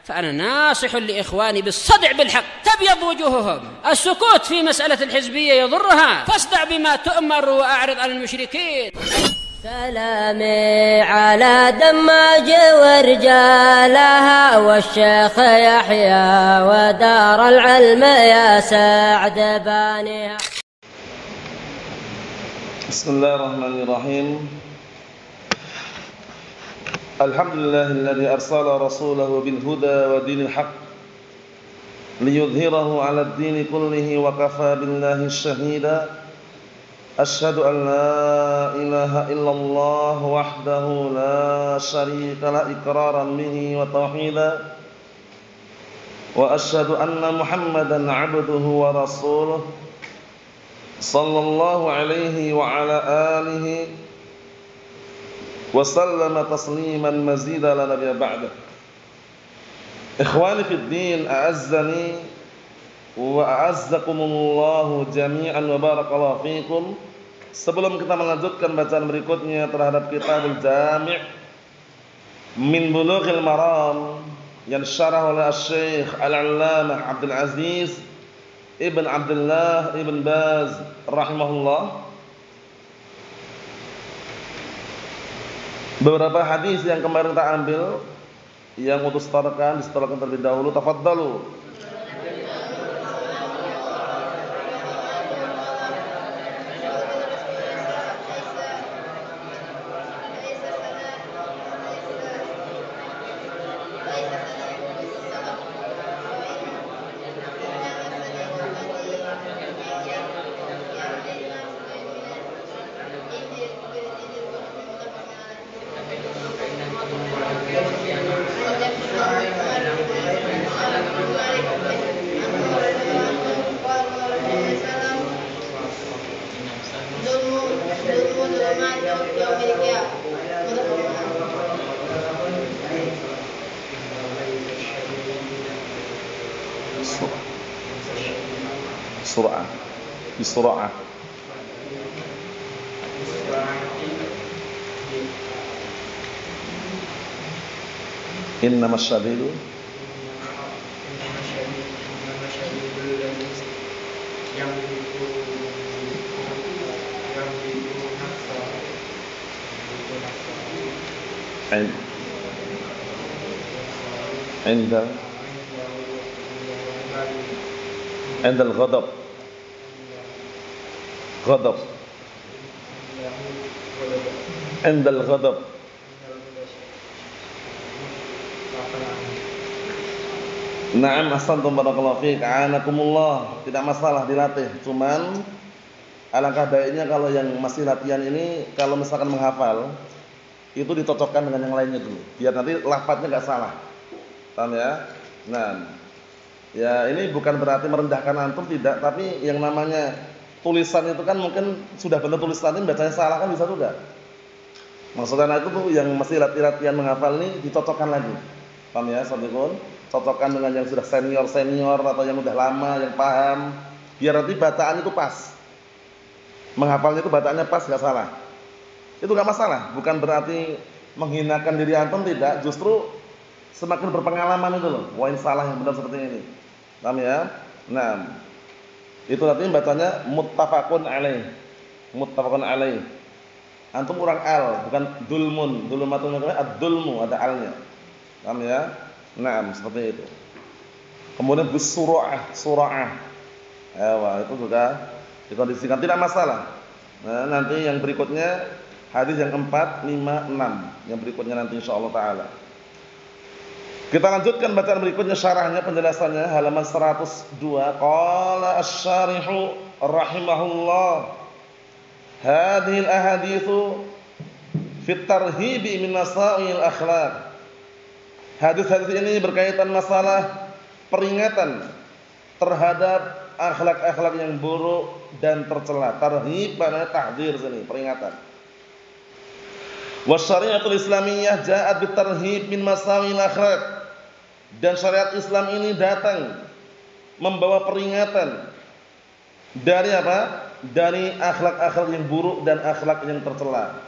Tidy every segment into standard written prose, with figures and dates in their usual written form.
فأنا ناصح لإخواني بالصدع بالحق تبيض وجوههم. السكوت في مسألة الحزبية يضرها، فاصدع بما تؤمر وأعرض عن المشركين. سلامي على دماج ورجالها والشيخ يحيى ودار العلم يا سعد بانيها. بسم الله الرحمن الرحيم. الحمد لله الذي أرسل رسوله بالهدى ودين الحق ليظهره على الدين كله وكفى بالله شهيدا. أشهد أن لا إله إلا الله وحده لا شريك له إقرارا به وتوحيدا، وأشهد أن محمدا عبده ورسوله صلى الله عليه وعلى آله وسلم تسليما مزيدا لا نبي بعده. إخواني في الدين، أعزني وأعزكم الله جميعا وبارك الله فيكم. Sebelum kita melanjutkan bacaan berikutnya terhadap Kitabul Jami' min Bulughil Maram yang disyarah oleh Syekh Al-Allamah Abdul Aziz Ibn Abdullah Ibn Baz rahimahullah, beberapa hadis yang kemarin kita ambil yang untuk disetorkan terlebih dahulu. Tafadhalu. Bisura'ah. Innamas syadidu عند الغضب عند الغضب. Na'am, ahsantum barakallahu fiik, a'anakumullah. Tidak masalah dilatih, cuman alangkah baiknya kalau yang masih latihan ini kalau misalkan menghafal itu dicocokkan dengan yang lainnya dulu, biar nanti lafadznya enggak salah. Paham ya? Nah, ya ini bukan berarti merendahkan antum, tidak, tapi yang namanya tulisan itu kan mungkin sudah benar tulisannya bacanya salah kan bisa juga. Maksudnya itu tuh yang masih latihan menghafal ini dicocokkan lagi. Paham ya, Saudaraku? Cocokkan dengan yang sudah senior atau yang udah lama yang paham, biar nanti bacaan itu pas. Menghafalnya itu bacaannya pas, enggak salah. Itu enggak masalah, bukan berarti menghinakan diri antum, tidak, justru semakin berpengalaman itu loh. Wah, ini salah yang benar seperti ini. Paham ya? Nah, itu nanti bacanya muttafaqun alaih. Muttafaqun alaih. Antum kurang al, bukan dulmun. Dulumatun ad-dulmu, ada alnya. Paham ya? Nah, seperti itu. Kemudian bisura'ah, sura'ah. Itu juga dikondisikan, tidak masalah. Nah, nanti yang berikutnya hadis yang 4, 5, 6. Yang berikutnya nanti insyaallah taala. Kita lanjutkan bacaan berikutnya, syarahnya, penjelasannya halaman 102. Qala asy-syarihu rahimahullah, hadhil ahaditsu fit tarhibi min masail akhlaq. Hadis-hadis ini berkaitan masalah peringatan terhadap akhlak-akhlak yang buruk dan tercela. Tarhib maknanya tahdzir sini, peringatan. Wasyari'atul Islamiyah ja'at bitarhib min masawil akhlaq. Dan syariat Islam ini datang membawa peringatan dari apa? Dari akhlak-akhlak yang buruk dan akhlak yang tercela.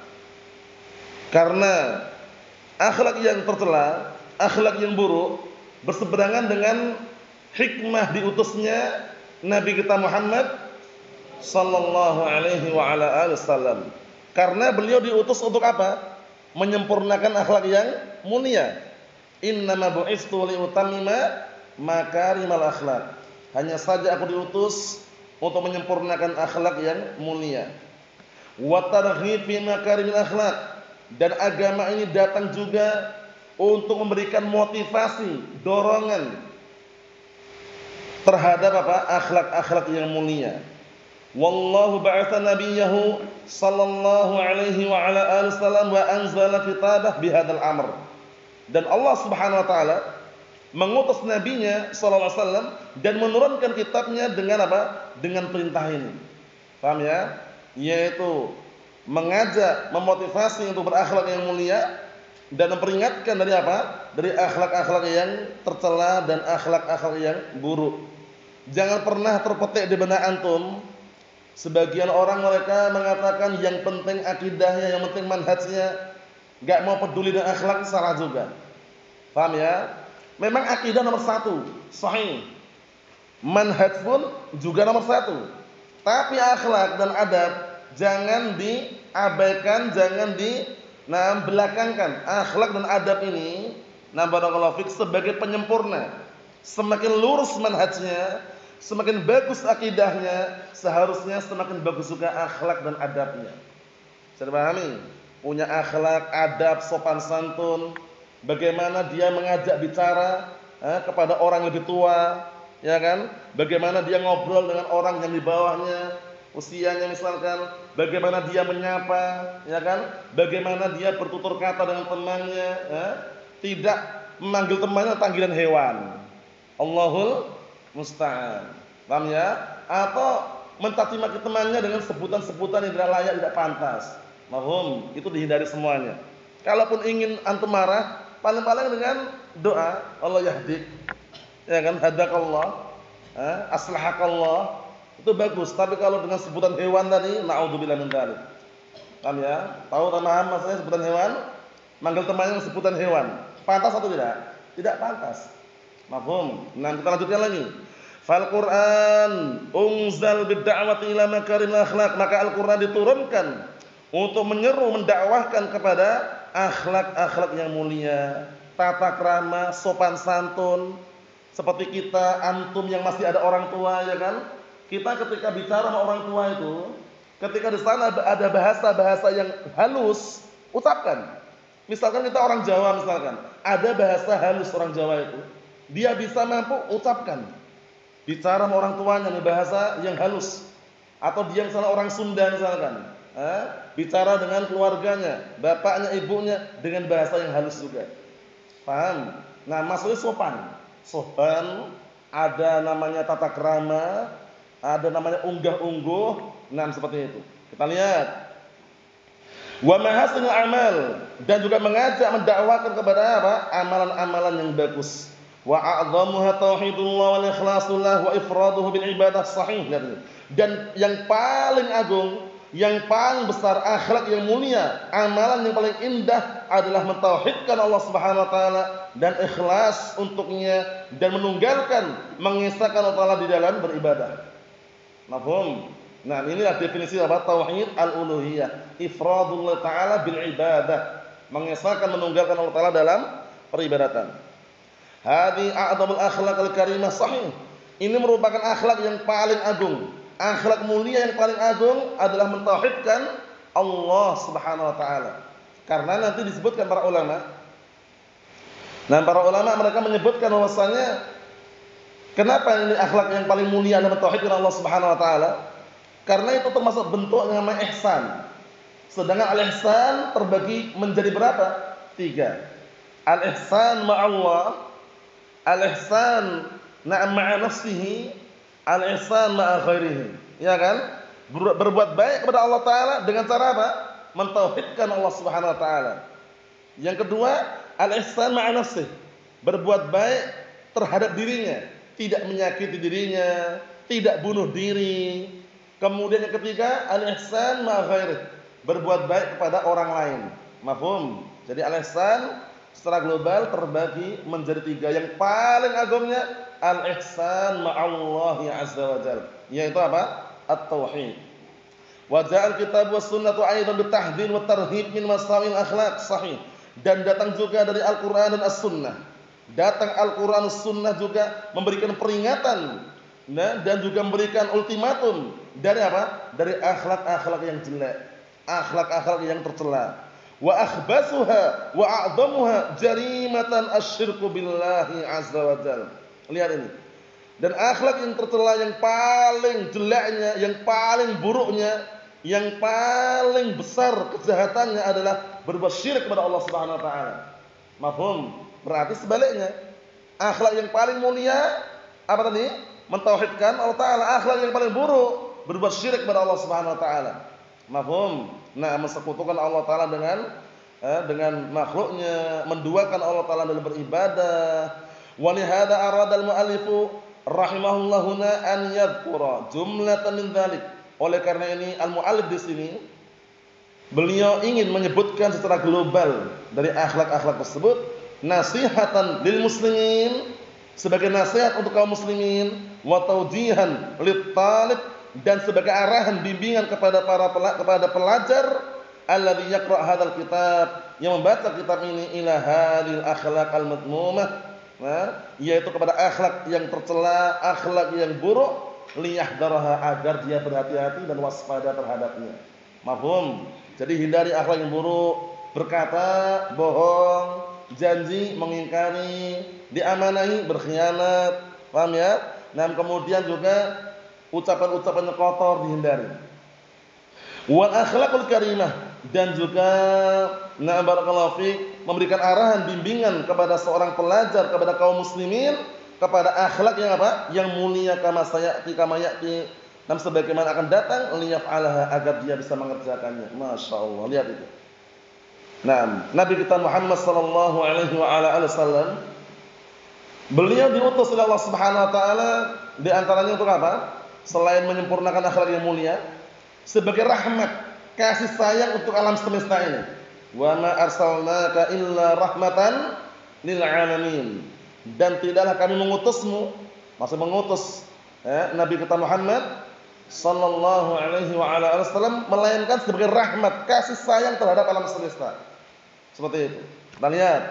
Karena akhlak yang tercela, akhlak yang buruk berseberangan dengan hikmah diutusnya Nabi kita Muhammad sallallahu alaihi wa ala alihi wasallam. Karena beliau diutus untuk apa? Menyempurnakan akhlak yang mulia. Innama bu'istu liutammima makarimal akhlak. Hanya saja aku diutus untuk menyempurnakan akhlak yang mulia. Wa targhib fi makarimil akhlak. Dan agama ini datang juga untuk memberikan motivasi, dorongan terhadap apa? Akhlak-akhlak yang mulia. Wallahu ba'atsa nabiyahu sallallahu alaihi wa ala alihi wasallam wa anzala kitabah bihadzal amr. Dan Allah Subhanahu wa taala mengutus nabinya sallallahu alaihi wasallam dan menurunkan kitabnya dengan apa? Dengan perintah ini. Paham ya? Yaitu mengajak, memotivasi untuk berakhlak yang mulia dan memperingatkan dari apa? Dari akhlak-akhlak yang tercela dan akhlak-akhlak yang buruk. Jangan pernah terpetik di benak antum. Sebagian orang mereka mengatakan yang penting akidahnya, yang penting manhajnya, enggak mau peduli dengan akhlak, salah juga. Paham ya? Memang akidah nomor satu, sahih. Manhaj pun juga nomor satu. Tapi akhlak dan adab jangan diabaikan, jangan belakangkan. Akhlak dan adab ini, barakallahu fik, sebagai penyempurna. Semakin lurus manhajnya, semakin bagus akidahnya, seharusnya semakin bagus juga akhlak dan adabnya. Bisa dipahami? Punya akhlak, adab, sopan santun, bagaimana dia mengajak bicara kepada orang lebih tua, ya kan? Bagaimana dia ngobrol dengan orang yang di bawahnya, usianya misalkan, bagaimana dia menyapa, ya kan? Bagaimana dia bertutur kata dengan temannya, tidak memanggil temannya panggilan hewan. Allahul musta'an. Paham ya? Atau mencaci maki temannya dengan sebutan-sebutan yang tidak layak, tidak pantas. Mahum, itu dihindari semuanya. Kalaupun ingin antum marah, paling-paling dengan doa, Allah yahdik. Ya kan? Hadakallah, aslahakallah. Itu bagus. Tapi kalau dengan sebutan hewan tadi, na'udzubillah min dzalik. Paham ya? Tahu tamam maksudnya sebutan hewan? Manggil temannya dengan sebutan hewan. Pantas atau tidak? Tidak pantas. Mafhum. Nah, kita lanjutkan lagi. Fal Qur'an unzal bid-da'wati ila makarimil akhlaq. Maka Al-Qur'an diturunkan untuk menyeru, mendakwahkan kepada akhlak-akhlak yang mulia, tata krama, sopan santun. Seperti kita, antum yang masih ada orang tua, ya kan? Kita ketika bicara sama orang tua itu, ketika di sana ada bahasa-bahasa yang halus, ucapkan. Misalkan kita orang Jawa misalkan, ada bahasa halus orang Jawa itu. Dia bisa mampu ucapkan. Bicara sama orang tuanya nih bahasa yang halus. Atau dia misalnya orang Sunda misalkan, bicara dengan keluarganya, bapaknya, ibunya dengan bahasa yang halus juga. Paham? Nah, maksudnya sopan. Sopan, ada namanya tata krama, ada namanya unggah-ungguh, nah seperti itu. Kita lihat. Wa mahasinul amal, dan juga mengajak, mendakwakan kepada apa? Amalan-amalan yang bagus. Wa a'dhamuha tauhidullah wal ikhlasullah wa ifraduhu bil ibadah sahih. Dan yang paling agung, yang paling besar, akhlak yang mulia, amalan yang paling indah adalah mentauhidkan Allah Subhanahu wa taala dan ikhlas untuknya dan menunggalkan, mengesahkan Allah taala di dalam beribadah. Mafhum? Nah, inilah definisi apa? Tauhid al-uluhiyah, ifradullah taala bil ibadah, mengesahkan, menunggalkan Allah taala dalam peribadatan. Hadi a'dhamul akhlaqil karimah sahih. Ini merupakan akhlak yang paling agung. Akhlak mulia yang paling agung adalah mentauhidkan Allah Subhanahu wa taala. Karena nanti disebutkan para ulama. Nah, para ulama mereka menyebutkan bahwasanya kenapa ini akhlak yang paling mulia adalah mentauhidkan Allah Subhanahu wa taala? Karena itu termasuk bentuk yang namanya ihsan. Sedangkan al-ihsan terbagi menjadi berapa? 3. Al-ihsan ma'allah, al-ihsan ma'a nafsihi, al-ihsan ma'a ghairihi. Ya kan? Berbuat baik kepada Allah taala dengan cara apa? Mentauhidkan Allah Subhanahu wa taala. Yang kedua, al-ihsan ma'a nafsihi. Berbuat baik terhadap dirinya, tidak menyakiti dirinya, tidak bunuh diri. Kemudian yang ketiga, al-ihsan ma'a ghairihi. Berbuat baik kepada orang lain. Mafhum? Jadi al-ihsan secara global terbagi menjadi 3. Yang paling agungnya al-ihsan ma'allahi azza wa jalla, yaitu apa? At-tauhid. Wa ja'al kitab was sunnatu aidan bitahdhir wa tarhib min masawil akhlaq sahih. Dan datang juga dari Al-Qur'an dan As-Sunnah. Datang Al-Qur'an As-Sunnah juga memberikan peringatan, nah, dan juga memberikan ultimatum dari apa? Dari akhlak-akhlak yang jelek, akhlak-akhlak yang tercela. Wa akhbasuha wa a'dhamuha jarimatan asyirku billahi azza wa jalla. Lihat ini. Dan akhlak yang tercela, yang paling jeleknya, yang paling buruknya, yang paling besar kejahatannya adalah berbuat syirik kepada Allah Subhanahu wa taala. Mafhum? Berarti sebaliknya. Akhlak yang paling mulia apa tadi? Mentauhidkan Allah taala. Akhlak yang paling buruk berbuat syirik kepada Allah Subhanahu wa taala. Mafhum? Nah, mensekutukan Allah taala dengan makhluknya, menduakan Allah taala dalam beribadah. Wa li hadza arada al-mu'allifu rahimahullah huna an yadhkura jumlatan min dzalik. Oleh karena ini al-mu'allif di sini beliau ingin menyebutkan secara global dari akhlak-akhlak tersebut, nasihatan lil muslimin, sebagai nasihat untuk kaum muslimin, wa tawjihan lit talib, dan sebagai arahan bimbingan kepada kepada pelajar alladzi yaqra' hadzal kitab, yang membaca kitab ini, ila hadil akhlaq al-madmumah, yaitu kepada akhlak yang tercela, akhlak yang buruk, liyahdaraha, agar dia berhati-hati dan waspada terhadapnya. Mafhum? Jadi hindari akhlak yang buruk, berkata bohong, janji mengingkari, diamanahi berkhianat. Paham ya? Nah, kemudian juga ucapan-ucapan yang kotor dihindari. Wal akhlaqul karimah, dan juga na barakallahu fiik, memberikan arahan bimbingan kepada seorang pelajar, kepada kaum muslimin, kepada akhlak yang apa? Yang mulia, kama ya'ti, dan sebagaimana akan datang, liyaf'alaha, agar dia bisa mengerjakannya. Masya Allah, lihat itu. Nah, Nabi kita Muhammad sallallahu alaihi wasallam, beliau diutus oleh Allah Subhanahu wa taala di antaranya untuk apa? Selain menyempurnakan akhlak yang mulia, sebagai rahmat, kasih sayang untuk alam semesta ini. Wa ma arsalnaka illa rahmatan lil alamin. Dan tidaklah kami mengutusmu, maksud mengutus Nabi kita Muhammad sallallahu alaihi wasallam, melainkan sebagai rahmat, kasih sayang terhadap alam semesta. Seperti itu. Kita lihat.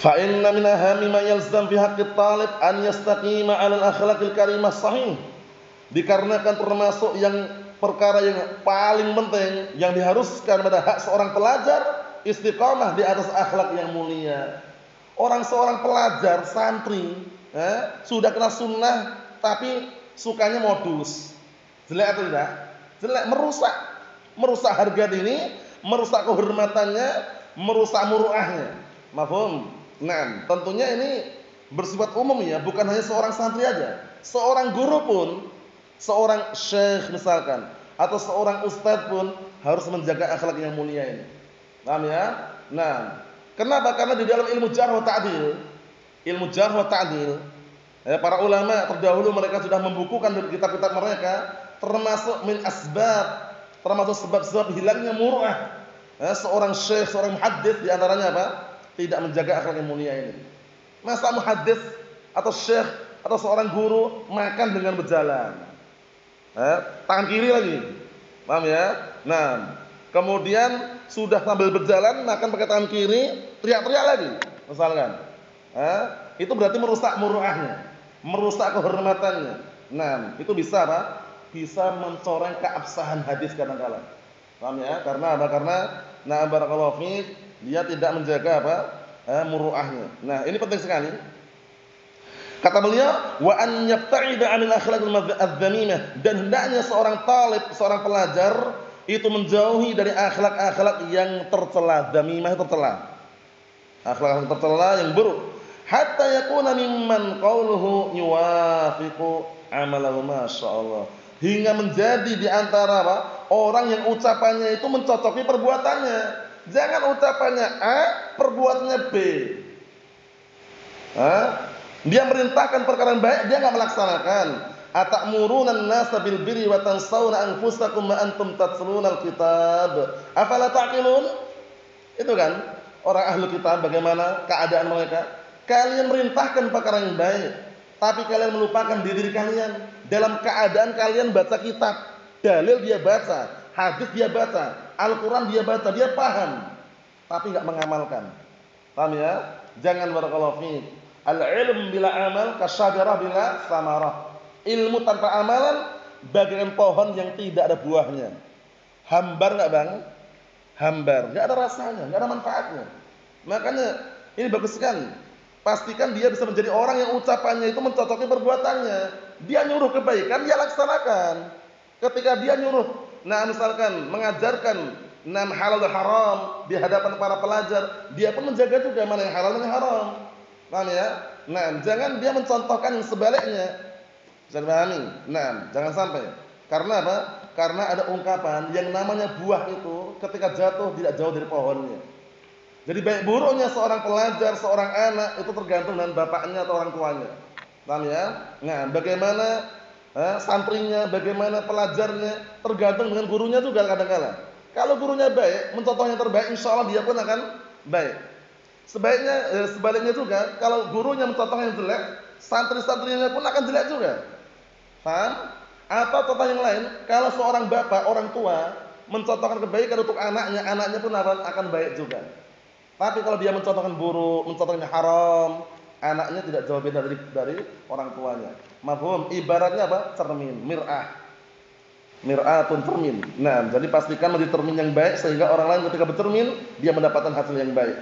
Fa inna min ahammi ma yalzam fi haqqit talib an yastaqima 'ala al-akhlaqil karimah sahih. Dikarenakan termasuk yang perkara yang paling penting yang diharuskan pada hak seorang pelajar, istiqamah di atas akhlak yang mulia. Seorang pelajar, santri, sudah kenal sunnah tapi sukanya modus. Jelek atau tidak? Jelek, merusak harga diri, merusak kehormatannya, merusak muruahnya. Mafhum? Nah, tentunya ini bersifat umum ya, bukan hanya seorang santri aja. Seorang guru pun, seorang syekh misalkan, atau seorang ustadz pun harus menjaga akhlak yang mulia ini. Paham ya? Nah, kenapa? Karena di dalam ilmu jarh wa ta'dil, para ulama terdahulu mereka sudah membukukan dari kitab-kitab mereka, termasuk min asbab, termasuk sebab-sebab hilangnya muruah seorang syekh, seorang muhaddits, di antaranya apa? Tidak menjaga akhlak yang mulia ini. Masa muhaddits atau syekh atau seorang guru makan dengan berjalan, tangan kiri lagi, paham ya? Nah, kemudian sudah sambil berjalan makan pakai tangan kiri, teriak-teriak lagi, misalkan, itu berarti merusak muruahnya, merusak kehormatannya. Nah, itu bisa apa? Bisa mencoreng keabsahan hadis kadang-kala. Paham ya? Karena apa? Karena na barakallahu fiik, dia tidak menjaga apa? Muruahnya. Nah, ini penting sekali. Kata beliau, wa an yabta'ida 'anil akhlaqil adz-dzamimah, dan hendaknya seorang talib, seorang pelajar itu menjauhi dari akhlak-akhlak yang tercela, dzamimah tercela. Akhlak tercela yang buruk. Hatta yakuna mimman qauluhu yuwafiqu amalahu, masyaallah. Hingga menjadi di antara apa? Orang yang ucapannya itu mencocoki perbuatannya. Jangan ucapannya A, perbuatannya B. Dia merintahkan perkara yang baik, dia enggak melaksanakan. Atamuruna an-nasa bil birri wa tansawna anfusakum wa antum tatluna al-kitab. Afala taqilun? Itu kan. orang ahli kitab bagaimana keadaan mereka? Kalian merintahkan perkara yang baik, tapi kalian melupakan diri kalian dalam keadaan kalian baca kitab. Dalil dia baca, hadis dia baca, Al-Quran dia baca, dia paham, tapi enggak mengamalkan. Paham ya? Jangan, barakallahu fiik. Al-ilm bila amal kasyajarah bila samarah. Ilmu tanpa amalan bagaikan pohon yang tidak ada buahnya. Hambar enggak, Bang? Hambar, enggak ada rasanya, enggak ada manfaatnya. Makanya ini bagus sekali. Pastikan dia bisa menjadi orang yang ucapannya itu mencocoki perbuatannya. Dia nyuruh kebaikan, dia laksanakan. Ketika dia nyuruh, misalkan mengajarkan halal dan haram di hadapan para pelajar, dia pun menjaga juga mana yang halal dan yang haram. Paham ya? Jangan dia mencontohkan yang sebaliknya. Bisa dipahami? Jangan sampai. Karena apa? Karena ada ungkapan yang namanya buah itu ketika jatuh tidak jauh dari pohonnya. Jadi baik buruknya seorang pelajar, seorang anak itu tergantung dengan bapaknya atau orang tuanya. Paham ya? Bagaimana santrinya, bagaimana pelajarnya, tergantung dengan gurunya juga kadang-kadang. Kalau gurunya baik, mencontohnya terbaik, insya Allah dia pun akan baik. Sebaliknya juga, kalau gurunya mencontohnya yang jelek, santri-santrinya pun akan jelek juga. Paham? Atau contoh yang lain, kalau seorang bapak, orang tua mencontohkan kebaikan untuk anaknya, anaknya pun akan baik juga. Tapi kalau dia mencontohkan buruk, mencontohkan haram, anaknya tidak jauh beda dari orang tuanya. Mafhum? Ibaratnya apa? Cermin, mir'ah. Mir'atun cermin. Jadi pastikan menjadi cermin yang baik sehingga orang lain ketika bercermin dia mendapatkan hasil yang baik.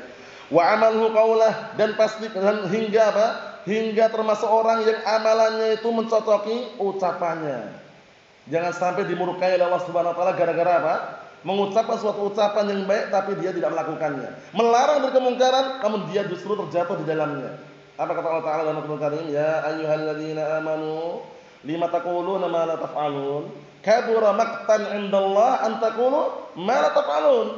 Wa amaluhu qaulah, dan pastikan hingga apa? Hingga termasuk orang yang amalannya itu mencocoki ucapannya. Jangan sampai dimurkai oleh Allah Subhanahu wa taala gara-gara apa? Mengucapkan suatu ucapan yang baik tapi dia tidak melakukannya. Melarang dari kemungkaran namun dia justru terjatuh di dalamnya. Apa kata Allah Taala dalam Al-Qur'an Karim? Ya ayyuhalladzina amanu lima taquluna ma la taf'alun? Kabura maqtan 'indallah an taqulu ma la taf'alun.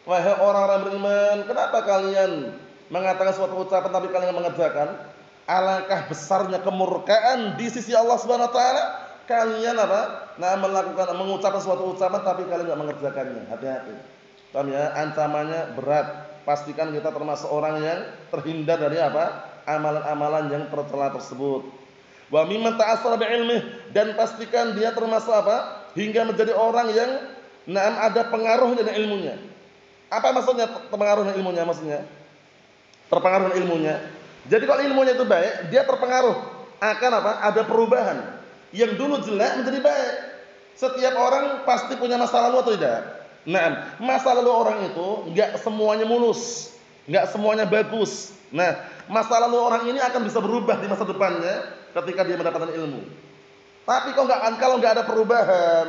Wahai orang-orang beriman, kenapa kalian mengatakan suatu ucapan tapi kalian mengerjakan? Alangkah besarnya kemurkaan di sisi Allah Subhanahu wa taala kalian mengucapkan suatu ucapan tapi kalian enggak mengerjakannya. Hati-hati. Paham ya? Ancamannya berat. Pastikan kita termasuk orang yang terhindar dari amalan-amalan yang tercela tersebut. Wa mimman ta'assara bi'ilmih, dan pastikan dia termasuk hingga menjadi orang yang ada pengaruh dengan ilmunya. Apa maksudnya pengaruh dengan ilmunya? Maksudnya terpengaruh dengan ilmunya. Jadi kalau ilmunya itu baik, dia terpengaruh akan ada perubahan. Yang dulu jelek menjadi baik. Setiap orang pasti punya masa lalu atau tidak? Masa lalu orang itu enggak semuanya mulus, enggak semuanya bagus. Masa lalu orang ini akan bisa berubah di masa depannya ketika dia mendapatkan ilmu. Tapi kalau enggak ada perubahan,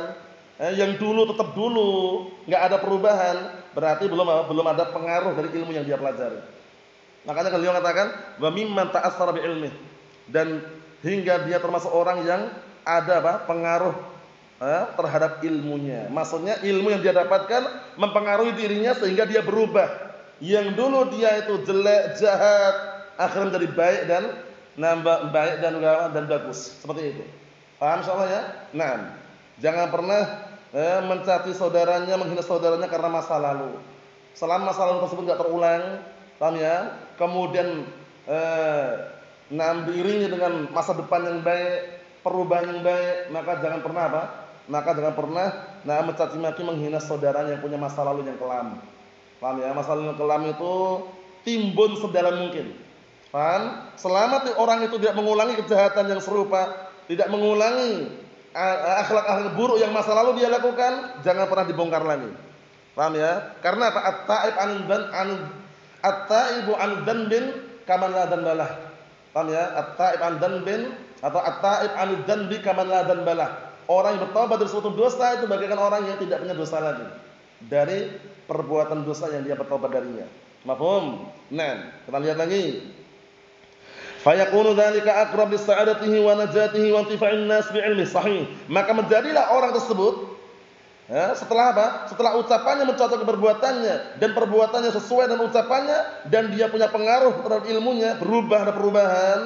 yang dulu tetap dulu, enggak ada perubahan, berarti belum ada pengaruh dari ilmu yang dia pelajari. Makanya beliau katakan wa mimman ta'assara bi ilmih, dan hingga dia termasuk orang yang ada pengaruh terhadap ilmunya. Maksudnya ilmu yang dia dapatkan mempengaruhi dirinya sehingga dia berubah. Yang dulu dia itu jelek, jahat, akhirnya menjadi baik dan bagus. Seperti itu. Paham insyaallah ya? Jangan pernah mencaci saudaranya, menghina saudaranya karena masa lalu. Selama masa lalu tersebut enggak terulang, paham ya? Kemudian diiringi dengan masa depan yang baik, perubahan yang baik, maka jangan pernah mencaci maki, menghina saudaranya yang punya masa lalu yang kelam. Paham ya? Masa lalu yang kelam itu timbun sedalam mungkin. Paham? Selama orang itu tidak mengulangi kejahatan yang serupa, tidak mengulangi akhlak-akhlak buruk yang masa lalu dia lakukan, jangan pernah dibongkar lagi. Paham ya? Karena apa? At-taibu an dzanbin kaman la dzanbalah. Paham ya? At-taib an dzanbin atau at-taib an dzanbi kaman la dzanbalah. Orang yang bertobat dari suatu dosa itu bagaikan orang yang tidak punya dosa lagi dari perbuatan dosa yang dia bertobat darinya. Mafhum? Kita lihat lagi. Fa yakunu dzalika aqrab lis-sa'adatihi wa najatihi wa intifa'in nas bi ilmi sahih. Maka menjadilah orang tersebut setelah Setelah ucapannya mencocoki perbuatannya dan perbuatannya sesuai dengan ucapannya dan dia punya pengaruh terhadap ilmunya, ada perubahan,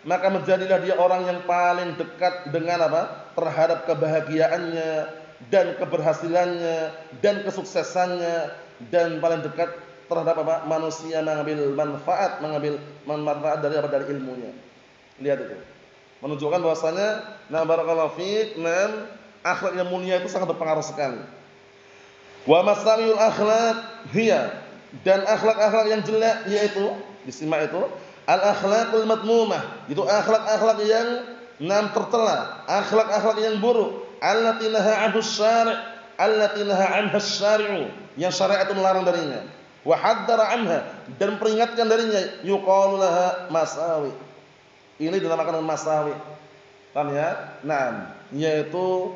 maka menjadilah dia orang yang paling dekat dengan terhadap kebahagiaannya dan keberhasilannya dan kesuksesannya, dan paling dekat terhadap apa? Manusia mengambil manfaat dari apa? Dari ilmunya. Lihat itu. Menunjukkan bahwasanya barakallahu fiik, akhlak yang mulia itu sangat berpengaruh sekali. Wa masamiul akhlaq hiya, dan akhlak-akhlak yang jelek yaitu disimak itu al-akhlaqul madmumah, itu akhlak-akhlak yang tercela, akhlak-akhlak yang buruk, allati naha anha syari'u, yang syariat itu melarang darinya, wa haddara anha, dan peringatkan darinya, yuqalu laha masawi. Ini dinamakan masawi. Paham ya? Naam, yaitu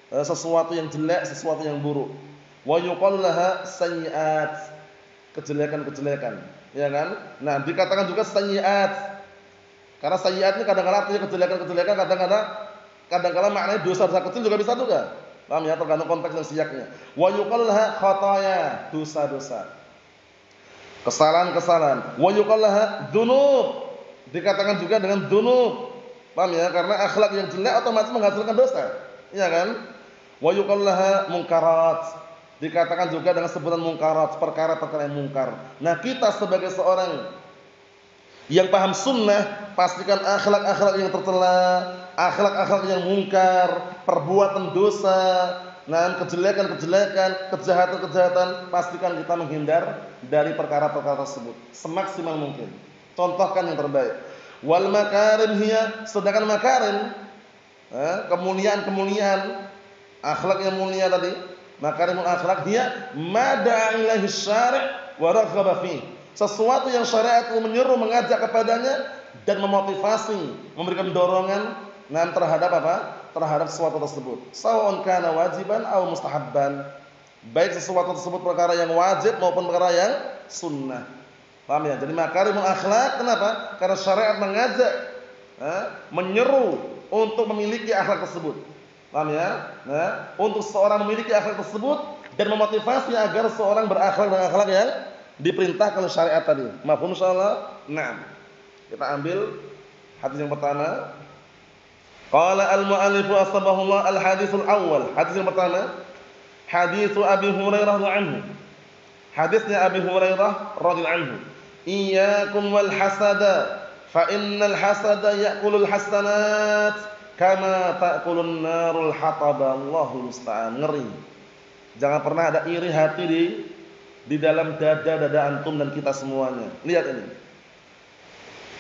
sesuatu yang jelek, sesuatu yang buruk. Wa yuqalu laha sayyi'at, kejelekan-kejelekan, ya kan? Nah, dikatakan juga sayyi'at. Karena sayyi'at ini kadang-kadang artinya kejelekan-kejelekan, kadang-kadang maknanya dosa-dosa kecil juga bisa juga. Paham ya? Tergantung konteks dan siaknya. Wa yuqalu laha khataya, dosa-dosa. Kesalahan-kesalahan. Wa yuqalu laha dzunub, dikatakan juga dengan dzunub. Paham ya? Karena akhlak yang jelek otomatis menghasilkan dosa. Iya kan? Wa yuqalu laha munkarat, dikatakan juga dengan sebutan munkarat, perkara-perkara yang mungkar. Nah, kita sebagai seorang yang paham sunnah, pastikan akhlak-akhlak yang tercela, akhlak-akhlak yang mungkar, perbuatan dosa, kejelekan-kejelekan, kejahatan-kejahatan, pastikan kita menghindar dari perkara-perkara tersebut semaksimal mungkin. Contohkan yang terbaik. Wal makarim hiya, sedangkan makarim, kemuliaan-kemuliaan, akhlak yang mulia tadi, makarimul akhlak hiya ma da'a ilaihi syari' wa raghaba fi, sesuatu yang syariat menyeru, mengajak kepadanya dan memotivasi, memberikan dorongan terhadap apa? Terhadap sesuatu tersebut. Sawa'un kana wajiban aw mustahabban, baik sesuatu tersebut perkara yang wajib maupun perkara yang sunnah. Paham ya? Jadi makarimul akhlak, kenapa? Karena syariat mengajak, menyeru untuk memiliki akhlak tersebut. Paham ya? Untuk seorang memiliki akhlak tersebut dan memotivasi agar seorang berakhlak dengan akhlak yang diperintahkan oleh syariat tadi. Mafhum insyaallah? Naam. Kita ambil hadis yang pertama. Qala al-mu'allif asbahullah al-haditsul awwal. Hadis yang pertama, hadis Abi Hurairah radhiyallahu anhu. Hadisnya Abi Hurairah radhiyallahu anhu. Iyyakum wal hasada, fa innal hasada ya'kulul hasanat kama ta'kulun narul hataba. Allahul musta'an. Ngeri. Jangan pernah ada iri hati di dalam dada antum dan kita semuanya. Lihat ini.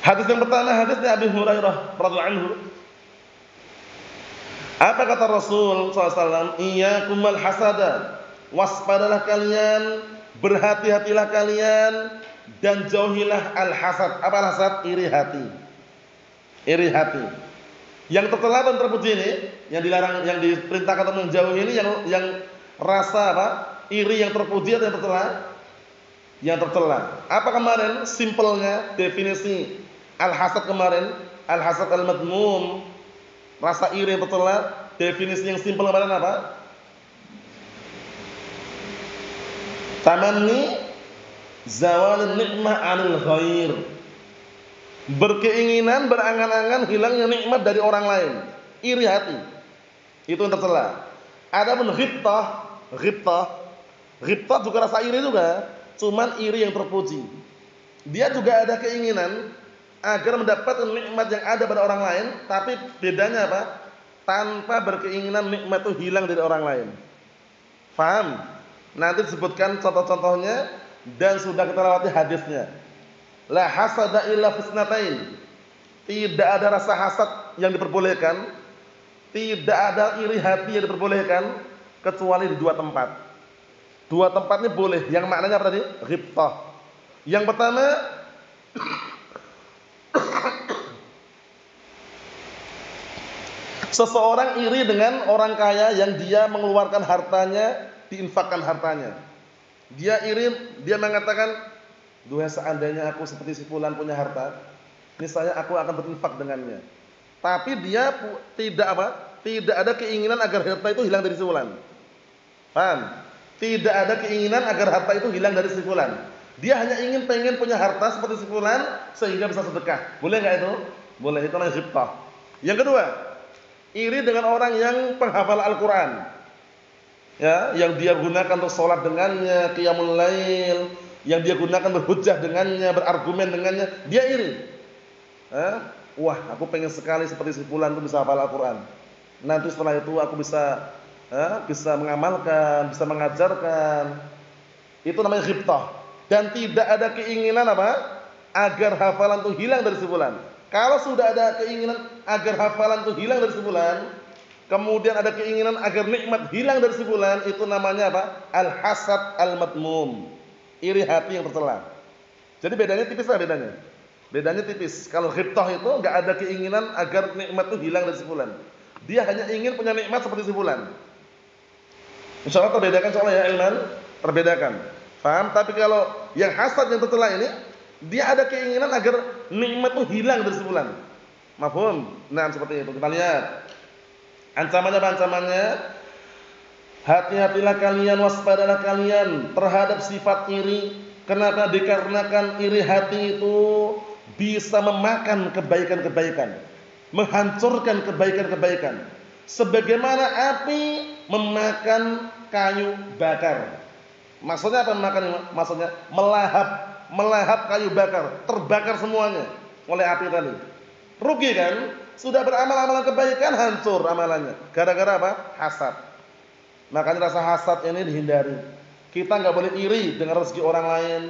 Hadis yang pertama, hadisnya Abi Hurairah radhiyallahu anhu. Apa kata Rasul SAW? Iyyakum wal hasada, waspadalah kalian, berhati-hatilah kalian, dan jauhilah al-hasad. Apa al-hasad? Iri hati. Iri hati. Yang tercela dan terpuji ini, yang dilarang, yang diperintahkan untuk menjauhi ini, yang rasa apa? Iri yang terpuji atau yang tercela? Yang tercela. Apa kemarin? Simpelnya definisi al-hasad kemarin, al-hasad al-madmum, rasa iri yang tercela. Definisi yang simpel kemarin apa? Tamanni zawalun nikmah 'anil ghair, berkeinginan, berangan-angan hilangnya nikmat dari orang lain. Iri hati, itu yang tercela. Adapun ghibtah juga rasa iri juga, cuman iri yang terpuji. Dia juga ada keinginan agar mendapatkan nikmat yang ada pada orang lain, tapi bedanya apa? Tanpa berkeinginan nikmat itu hilang dari orang lain. Paham? Nanti disebutkan contoh-contohnya dan sudah kita lewati hadisnya. La hasada illa fisnatain. Tidak ada rasa hasad yang diperbolehkan, tidak ada iri hati yang diperbolehkan kecuali di dua tempat. Dua tempat ini boleh. Yang maknanya apa tadi? Ghibtah. Yang pertama, seseorang iri dengan orang kaya yang dia mengeluarkan hartanya, diinfakkan hartanya. Dia iri, dia mengatakan, duh seandainya aku seperti si fulan punya harta, misalnya aku akan berinfak dengannya. Tapi dia tidak apa? Tidak ada keinginan agar harta itu hilang dari si fulan. Paham? Tidak ada keinginan agar harta itu hilang dari si fulan. Dia hanya pengen punya harta seperti si fulan sehingga bisa sedekah. Boleh enggak itu? Boleh, itu namanya ghibtah. Yang kedua, iri dengan orang yang penghafal Al-Qur'an. Ya, yang dia gunakan untuk sholat dengannya, qiyamul lail, yang dia gunakan berhujjah dengannya, berargumen dengannya, dia iri. Wah, aku pengen sekali seperti si fulan itu bisa hafal Al-Qur'an. Nanti setelah itu aku bisa mengamalkan, bisa mengajarkan. Itu namanya ghibthah. Dan tidak ada keinginan apa? Agar hafalan itu hilang dari si fulan. Kalau sudah ada keinginan agar hafalan itu hilang dari si fulan, kemudian ada keinginan agar nikmat hilang dari si fulan, itu namanya apa? Al-hasad al-madmum. Iri hati yang tercela. Jadi bedanya tipis lah bedanya. Bedanya tipis. Kalau ghibthah itu enggak ada keinginan agar nikmat itu hilang dari si fulan. Dia hanya ingin punya nikmat seperti si fulan. Insyaallah terbedakan soalnya ya ilman, terbedakan. Paham? Tapi kalau yang hasad yang tercela ini, dia ada keinginan agar nikmat itu hilang dari si fulan. Mafhum? Nah, seperti itu. Kita lihat. Ancamannya apa ancamannya? Hati-hatilah kalian, waspadalah kalian terhadap sifat iri. Kenapa? Dikarenakan iri hati itu bisa memakan kebaikan-kebaikan, menghancurkan kebaikan-kebaikan. Sebagaimana api memakan kayu bakar. Maksudnya apa memakan? Maksudnya melahap kayu bakar, terbakar semuanya oleh api tadi. Rugi kan? Sudah beramal-amalan kebaikan, hancur amalannya. Gara-gara apa? Hasad. Makanya rasa hasad ini dihindari. Kita nggak boleh iri dengan rezeki orang lain,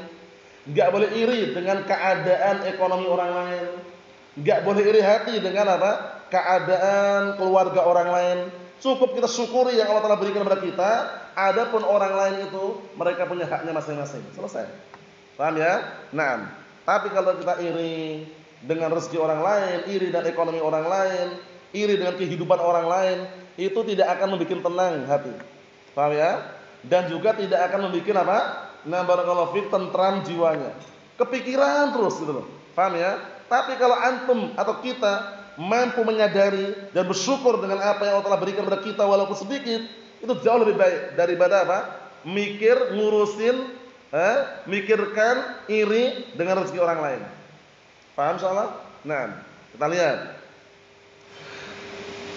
nggak boleh iri dengan keadaan ekonomi orang lain, nggak boleh iri hati dengan apa? Keadaan keluarga orang lain. Cukup kita syukuri yang Allah Taala berikan kepada kita. Adapun orang lain itu mereka punya haknya masing-masing. Selesai. Paham ya? Nah, tapi kalau kita iri dengan rezeki orang lain, iri dengan ekonomi orang lain, iri dengan kehidupan orang lain, itu tidak akan membuat tenang hati. Paham ya? Dan juga tidak akan membuat apa? Nah, barakallahu fik, tentram jiwanya. Kepikiran terus gitu loh. Paham ya? Tapi kalau antum atau kita mampu menyadari dan bersyukur dengan apa yang Allah telah berikan kepada kita walaupun sedikit, itu jauh lebih baik daripada apa? Mikirkan iri dengan rezeki orang lain. Paham insyaallah? Nah, kita lihat.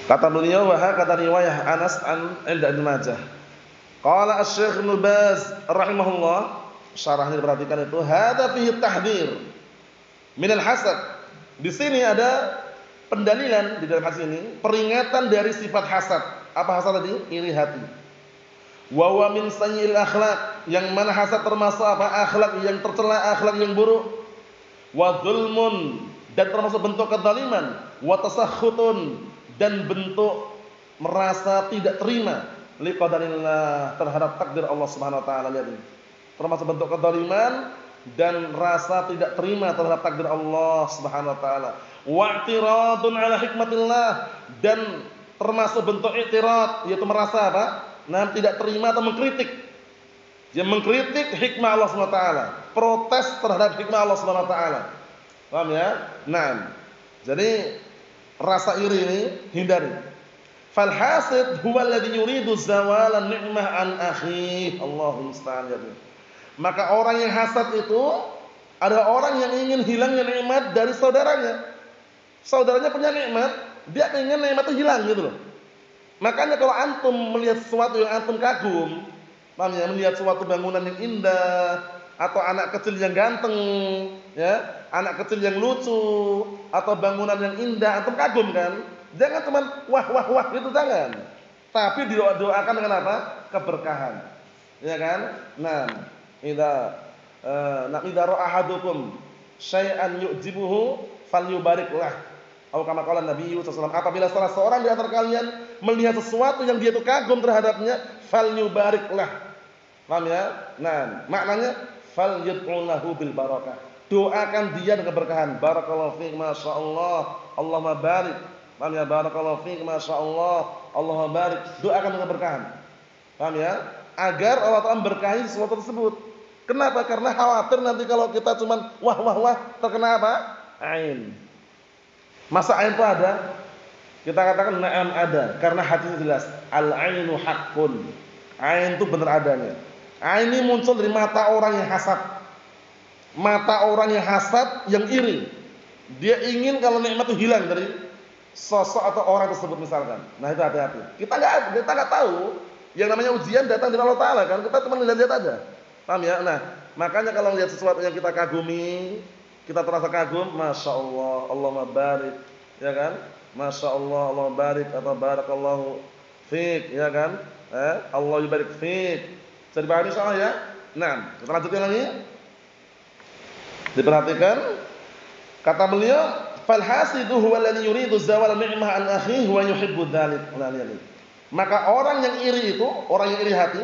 Kata beliau, kata riwayah Anas an Ibnu Majah. Qala Asy-Syaikh Ibnu Baz rahimahullah, syarahnya diperhatikan itu, hadza fihi tahdhir min al-hasad. Di sini ada pendalilan di dalam hadis ini, peringatan dari sifat hasad. Apa hasad tadi? Iri hati. Wa huwa min sayyi'il akhlaq, yang mana hasad termasuk apa? Akhlak yang tercela, akhlak yang buruk. Wa dzulmun, dan termasuk bentuk kezaliman. Wa tasakhutun, dan bentuk merasa tidak terima liqadarillah, terhadap takdir Allah Subhanahu wa taala. Lihat ini. Termasuk bentuk kezaliman dan rasa tidak terima terhadap takdir Allah Subhanahu wa taala. Wa i'tiradun ala hikmatillah, dan termasuk bentuk i'tirad, yaitu merasa apa? Nah, tidak terima atau mengkritik. Dia mengkritik hikmah Allah Subhanahu wa taala, protes terhadap hikmah Allah Subhanahu wa taala. Paham ya? Nah, jadi rasa iri ini hindari. Fal hasid huwa alladhi yuridu zawalan ni'mah an akhi. Allahu musta'an. Maka orang yang hasad itu ada orang yang ingin hilangnya nikmat dari saudaranya. Saudaranya punya nikmat, dia ingin nikmat itu hilang gitu loh. Makanya kalau antum melihat sesuatu yang antum kagum, paham ya, melihat suatu bangunan yang indah atau anak kecil yang ganteng, ya, anak kecil yang lucu atau bangunan yang indah, antum kagum kan? Jangan cuma wah gitu, jangan. Tapi doakan dengan apa? Keberkahan. Ya kan? Nah, idza ra'a ahadukum syai'an yu'jibuhu falyubarik lah. Atau kama qala Nabi sallallahu alaihi wasallam, apabila salah seorang di antara kalian melihat sesuatu yang dia itu kagum terhadapnya, falyubarik lah. Paham ya? Nah, maknanya falyad'u lahu bil barakah. Doakan dia dengan keberkahan. Barakallahu fiik, masyaallah, Allahumma barik. Paham ya? Barakallahu fiik, masyaallah, Allahumma barik. Doakan dengan keberkahan. Paham ya? Agar Allah Ta'ala berkahi sesuatu tersebut. Kenapa? Karena khawatir nanti kalau kita cuma wah terkena apa? Ain. Masa ain itu ada? Kita katakan na'am ada, karena hadisnya jelas. Al-ainu haqqun. Ain itu benar adanya. Ain ini muncul dari mata orang yang hasad. Mata orang yang hasad, yang iri. Dia ingin kalau nikmat itu hilang dari sosok atau orang tersebut misalkan. Nah, itu hati-hati. Kita enggak tahu. Yang namanya ujian datang dari Allah Ta'ala kan. Kita cuma lihat aja. Paham ya? Nah, Makanya kalau lihat sesuatu yang kita kagumi, kita terasa kagum, masya Allah, Allahumma barik, ya kan? Masya Allah, Allahumma barik atau barakallahu fiik, ya kan? Allah yubarik fiik. Bisa dipahami insyaallah ya? Nah, kita lanjutkan lagi. Diperhatikan kata beliau, fal hasidu huwa alladhi yuridu zawal ni'mah an akhihi wa yuhibbu dzalik. Maka orang yang iri itu, orang yang iri hati,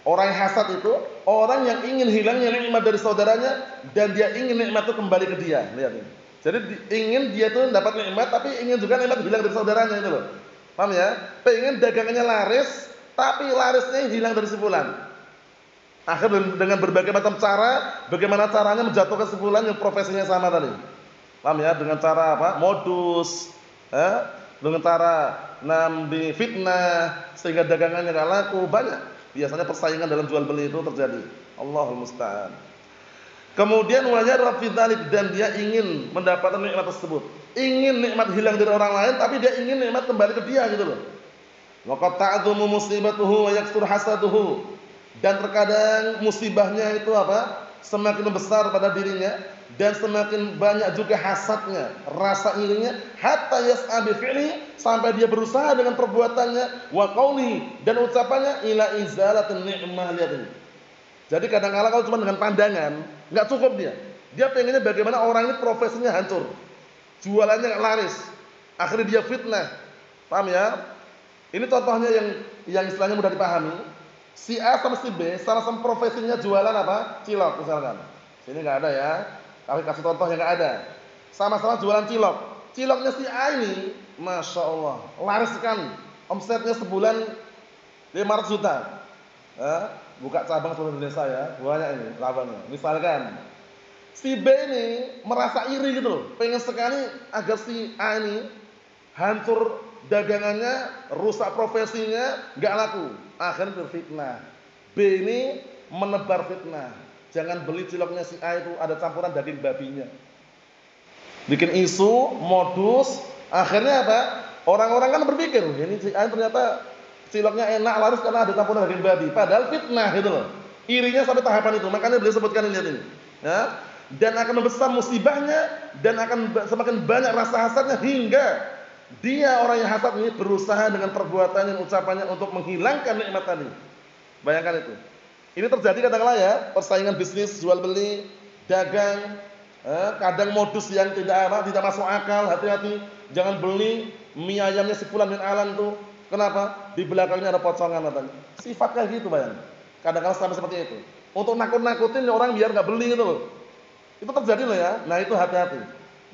orang yang hasad itu, orang yang ingin hilangnya nikmat dari saudaranya dan dia ingin nikmat itu kembali ke dia. Lihat ini. Jadi ingin dia itu dapat nikmat tapi ingin juga nikmat hilang dari saudaranya itu loh. Paham ya? Pengen dagangannya laris tapi larisnya hilang dari si fulan. Akhirnya dengan berbagai macam cara, bagaimana caranya menjatuhkan si fulan yang profesinya sama tadi. Paham ya? Dengan cara apa? Modus, dengan cara nambi fitnah sehingga dagangannya enggak laku, banyak. Biasanya persaingan dalam jual beli itu terjadi. Allahul musta'an. Kemudian wajarab fi dzalik, dan dia ingin mendapatkan nikmat tersebut. Ingin nikmat hilang dari orang lain tapi dia ingin nikmat kembali ke dia gitu loh. Wa qad ta'dhumu musibatuhu wa yaksur hasaduhu. Dan terkadang musibahnya itu apa? Semakin besar pada dirinya dan semakin banyak juga hasadnya, rasa irinya, hatta yas'a bi fi'li, sampai dia berusaha dengan perbuatannya, wa qawli, dan ucapannya, ila izalatin ni'mah. Lihat ini. Jadi kadang-kala kalau cuma dengan pandangan enggak cukup dia. Dia pengennya bagaimana orang ini profesinya hancur, jualannya enggak laris, akhirnya dia fitnah. Paham ya? Ini contohnya yang istilahnya mudah dipahami. Si A sama si B sama-sama profesinya jualan apa? Cilok misalkan. Sini enggak ada ya. Kami kasih contoh yang enggak ada. Sama-sama jualan cilok. Ciloknya si A ini, masya Allah, laris sekali. Omsetnya sebulan 500 juta. Buka cabang seluruh Indonesia ya, banyak ini cabangnya. Misalkan si B ini merasa iri gitu loh, pengen sekali agar si A ini hancur dagangannya, rusak profesinya, enggak laku. Akhirnya berfitnah. B ini menebar fitnah. Jangan beli ciloknya si A itu ada campuran daging babinya. Bikin isu, modus, akhirnya apa? Orang-orang kan berpikir, ini si A ternyata ciloknya enak, laris karena ada campuran daging babi. Padahal fitnah gitu loh. Irinya sampai tahapan itu. Makanya beliau sebutkan, lihat ini. Ya. Dan akan membesar musibahnya dan akan semakin banyak rasa hasadnya hingga dia orang yang hasad ini berusaha dengan perbuatannya dan ucapannya untuk menghilangkan nikmat tadi. Bayangkan itu. Ini terjadi kadang-kala ya, persaingan bisnis, jual beli, dagang, kadang modus yang tidak masuk akal. Hati-hati, jangan beli mie ayamnya si fulan bin alan tuh. Kenapa? Di belakangnya ada pocongan katanya. Sifatnya gitu, bayang. Kadang-kala sampai seperti itu. Untuk nakut-nakutin orang biar enggak beli gitu loh. Itu terjadi loh ya. Nah, itu hati-hati.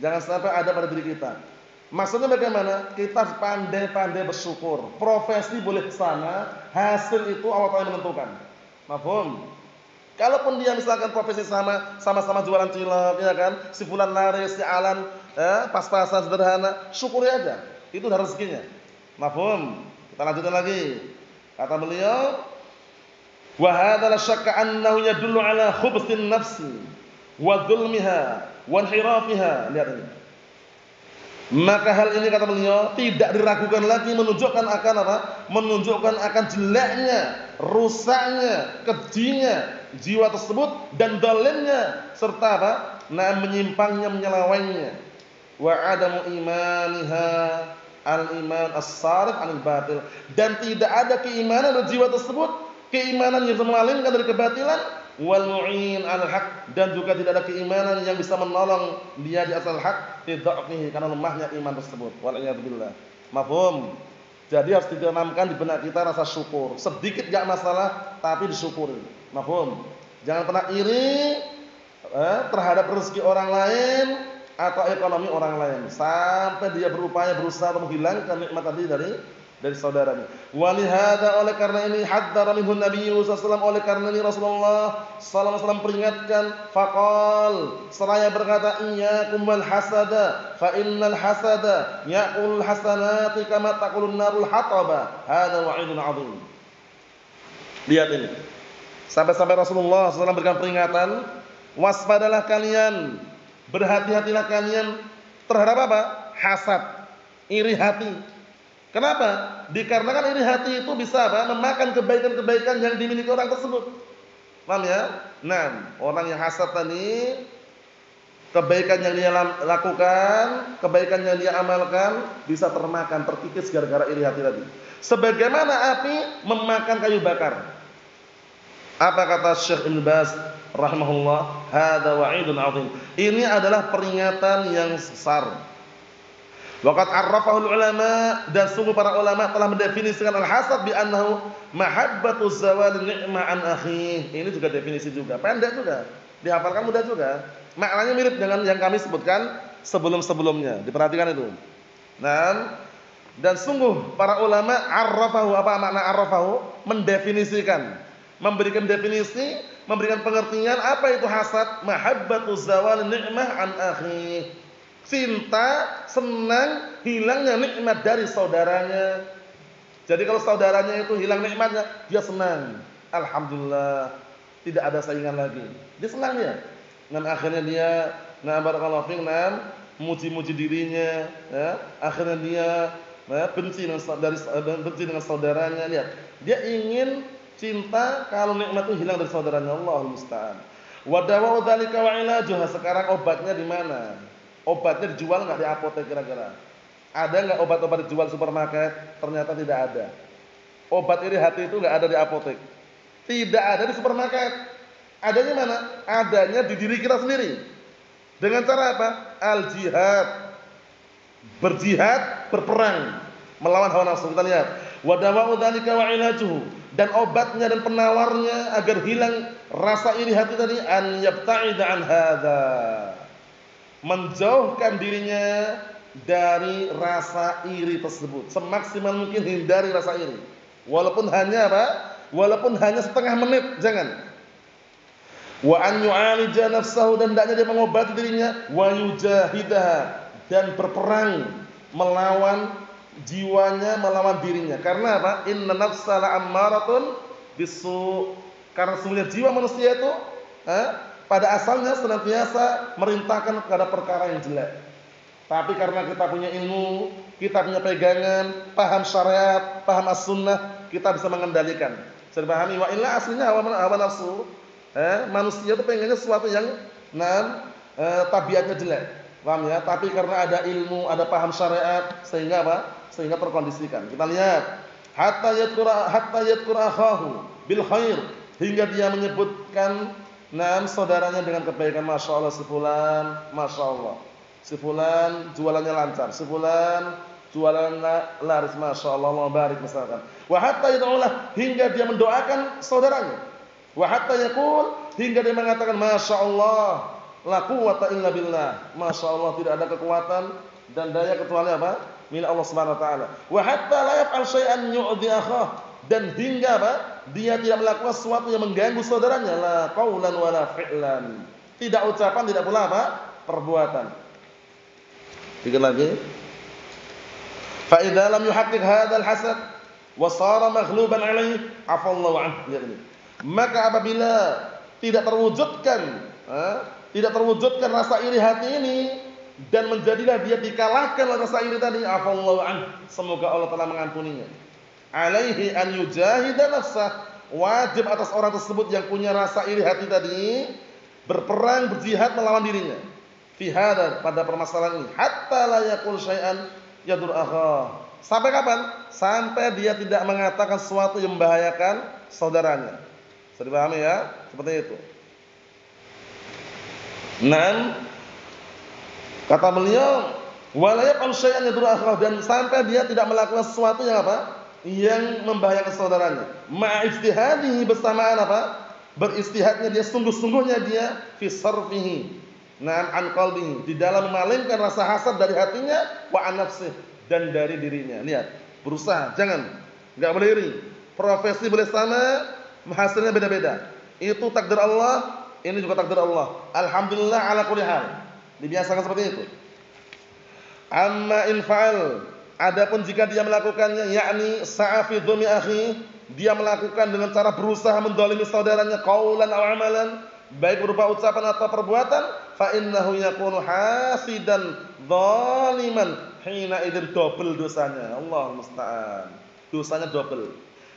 Jangan sampai ada pada diri kita. Maksudnya bagaimana? Kita harus pandai-pandai bersyukur. Profesi boleh sana, hasil itu Allah Ta'ala menentukan. Mafhum? Kalaupun dia misalkan profesi sama-sama jualan cilok, ya kan? Si fulan laris, si alan pas-pasan sederhana, syukuri aja. Itu udah rezekinya. Mafhum? Kita lanjutkan lagi. Kata beliau, wa hadza la syakka annahu yadullu ala khubthin nafsi wa dzulmiha wa inhirafiha. Lihat ini. Maka hal ini kata beliau tidak diragukan lagi, menunjukkan akan apa? Menunjukkan akan jeleknya, rusaknya, kejinya jiwa tersebut dan zalimnya serta apa? Menyimpangnya, menyelewengnya. Wa adamu imaniha al-iman as-sarif anil batil, dan tidak ada keimanan dari jiwa tersebut, keimanan yang memalingkan dari kebatilan, wal mu'in al-haq, dan juga tidak ada keimanan yang bisa menolong dia di atas hak, tidaknya karena lemahnya iman tersebut. Wal'iyadzubillah. Mafhum? Jadi harus ditanamkan di benak kita rasa syukur. Sedikit enggak masalah, tapi disyukuri. Mafhum? Jangan pernah iri terhadap rezeki orang lain atau ekonomi orang lain sampai dia berupaya berusaha menghilangkan nikmat tadi dari saudaranya. Walihada, oleh karena ini hadzara minhu Nabi sallallahu alaihi wasallam, oleh karena ini Rasulullah sallallahu alaihi wasallam peringatkan, faqal, seraya berkata, iyyakum wal hasada fa innal hasada ya'kul hasanati kama taqulun narul hataba. Hada wa'idun 'adzim. Lihat ini. Sampai-sampai Rasulullah SAW berikan peringatan, waspadalah kalian, berhati-hatilah kalian terhadap apa? Hasad, iri hati. Kenapa? Dikarenakan iri hati itu bisa apa? Memakan kebaikan-kebaikan yang dimiliki orang tersebut. Paham ya? Nah, orang yang hasad tadi, kebaikan yang dia lakukan, kebaikan yang dia amalkan bisa termakan, terkikis gara-gara iri hati tadi. Sebagaimana api memakan kayu bakar. Apa kata Syekh Ibn Baz rahimahullah? Hadza wa'idun 'adzim. Ini adalah peringatan yang besar. Waqad 'arrafahu ulama, dan sungguh para ulama telah mendefinisikan al-hasad bi annahu mahabbatu zawali ni'mah an akhi. Ini juga definisi juga, pendek juga. Dihafalkan mudah juga. Maknanya mirip dengan yang kami sebutkan sebelum-sebelumnya. Diperhatikan itu. Nah, dan sungguh para ulama 'arrafahu, apa makna 'arrafahu? Mendefinisikan, memberikan definisi, memberikan pengertian apa itu hasad. Mahabbatu zawali ni'mah an akhi. Cinta, senang hilangnya nikmat dari saudaranya. Jadi kalau saudaranya itu hilang nikmatnya, dia senang. Alhamdulillah, tidak ada saingan lagi. Dia senang dia. Dan akhirnya dia, barakallahu fiik, muji-muji dirinya, ya. Akhirnya dia benci dengan saudaranya. Lihat, dia ingin cinta kalau nikmat itu hilang dari saudaranya. Allahul musta'an. Wa dawa'u dzalika wa ilajuha. Sekarang obatnya di mana? Obatnya dijual nggak di apotek kira-kira? Ada nggak obat-obat dijual supermarket? Ternyata tidak ada. Obat iri hati itu nggak ada di apotek, tidak ada di supermarket. Adanya mana? Adanya di diri kita sendiri. Dengan cara apa? Al-jihad, berjihad, berperang melawan hawa nafsu. Kita lihat. Wa dawa'u dzalika wa ilajuhu, dan obatnya dan penawarnya agar hilang rasa iri hati tadi, an yabta'ida an hadza, menjauhkan dirinya dari rasa iri tersebut. Semaksimal mungkin hindari rasa iri. Walaupun hanya apa? Walaupun hanya setengah menit, jangan. Wa an yu'alija nafsahu, dan hendaknya dia mengobati dirinya, wa yujahidaha, dan berperang melawan jiwanya, melawan dirinya. Karena apa? Inna nafsa la'ammaratun bisu. Karena sesungguhnya jiwa manusia itu pada asalnya senantiasa merintahkan kepada perkara yang jelek. Tapi karena kita punya ilmu, kita punya pegangan, paham syariat, paham as-sunnah, kita bisa mengendalikan. Bisa dipahami? Wa illa aslinya hawa nafsu. Manusia itu pengennya sesuatu yang tabiatnya jelek. Paham ya? Tapi karena ada ilmu, ada paham syariat, sehingga apa? Sehingga terkondisikan. Kita lihat, hatta yadhkura akhahu bil khair, hingga dia menyebutkan saudaranya dengan kebaikan. Masya Allah, si fulan, Masya Allah, si fulan jualannya lancar, si fulan jualannya laris, Masya Allah, Allah barik misalkan. Wa hatta yad'ulah, hingga dia mendoakan saudaranya. Wa hatta yaqul, hingga dia mengatakan Masya Allah, la quwwata illa billah, Masya Allah, tidak ada kekuatan dan daya kecuali apa? Milik Allah Subhanahu wa taala. Wa hatta la yaf'al syai'an yu'dhi akhah, dan hingga apa? Dia tidak melakukan sesuatu yang mengganggu saudaranya, la qaulan wala fi'lan. Tidak ucapan, tidak pula apa? Perbuatan. Dikit lagi. Fa idza lam yuhaqqiq hadzal hasad wa shara maghluban alaihi, afallahu anhu. Maka apabila tidak terwujudkan rasa iri hati ini, dan menjadilah dia dikalahkan oleh rasa iri tadi, afallahu anhu, semoga Allah telah mengampuninya. Alaihi an yujahida nafsah, wajib atas orang tersebut yang punya rasa iri hati tadi, berperang, berjihad melawan dirinya. Fi hadza, pada permasalahan ini, hatta la yaqul syai'an yadur akhah. Sampai kapan? Sampai dia tidak mengatakan sesuatu yang membahayakan saudaranya. Bisa dipahami ya? Seperti itu. Kata beliau, wala yaqul syai'an yadur akhah, dan sampai dia tidak melakukan sesuatu yang apa? Yang membahayakan saudaranya. Ma'ijtihadihi, bersamaan apa? Beristihadnya dia, sungguh-sungguhnya dia fi sarfihi, an qalbihi, di dalam memalingkan rasa hasad dari hatinya, wa an nafsihi, dan dari dirinya. Lihat, berusaha, jangan, enggak boleh iri. Profesi boleh sama, hasilnya beda-beda. Itu takdir Allah, ini juga takdir Allah. Alhamdulillah ala kulli hal. Dibiasakan seperti itu. Amma in fa'al, adapun jika dia melakukannya, yakni sa'afi dhumi akhi, dia melakukan dengan cara berusaha mendolimi saudaranya, qaulan aw amalan, baik berupa ucapan atau perbuatan, fa innahu yakunu hasidan zaliman, hina idzin, double dosanya. Allah musta'an. Dosanya double.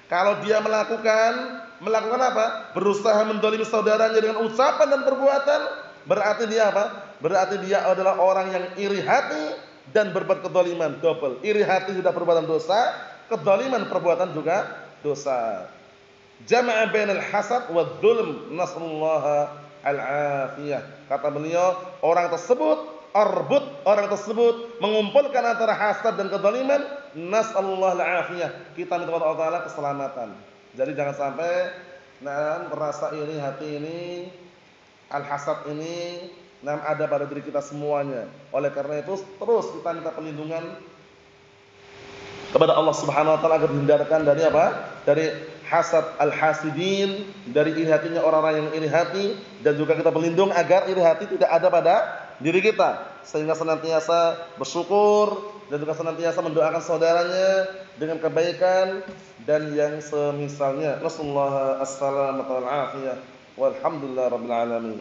Kalau dia melakukan melakukan apa? Berusaha mendolimi saudaranya dengan ucapan dan perbuatan, berarti dia apa? Berarti dia adalah orang yang iri hati dan berbuat kedoliman, double. Iri hati sudah perbuatan dosa, kedoliman perbuatan juga dosa. Jama'a bainal hasad wa dzulm, nasallahu al-afiyah. Kata beliau, orang tersebut mengumpulkan antara hasad dan kedoliman, nasallahu al-afiyah. Kita minta kepada Allah Taala keselamatan. Jadi jangan sampai merasa iri hati ini, al-hasad ini ada pada diri kita semuanya. Oleh karena itu terus kita minta perlindungan kepada Allah Subhanahu wa taala agar dihindarkan dari apa? Dari hasad al-hasidin, dari iri hatinya orang-orang yang iri hati, dan juga kita berlindung agar iri hati tidak ada pada diri kita, sehingga senantiasa bersyukur dan juga senantiasa mendoakan saudaranya dengan kebaikan dan yang semisalnya. Nasallahu as-salamata wal afiyah. Walhamdulillahirabbil alamin.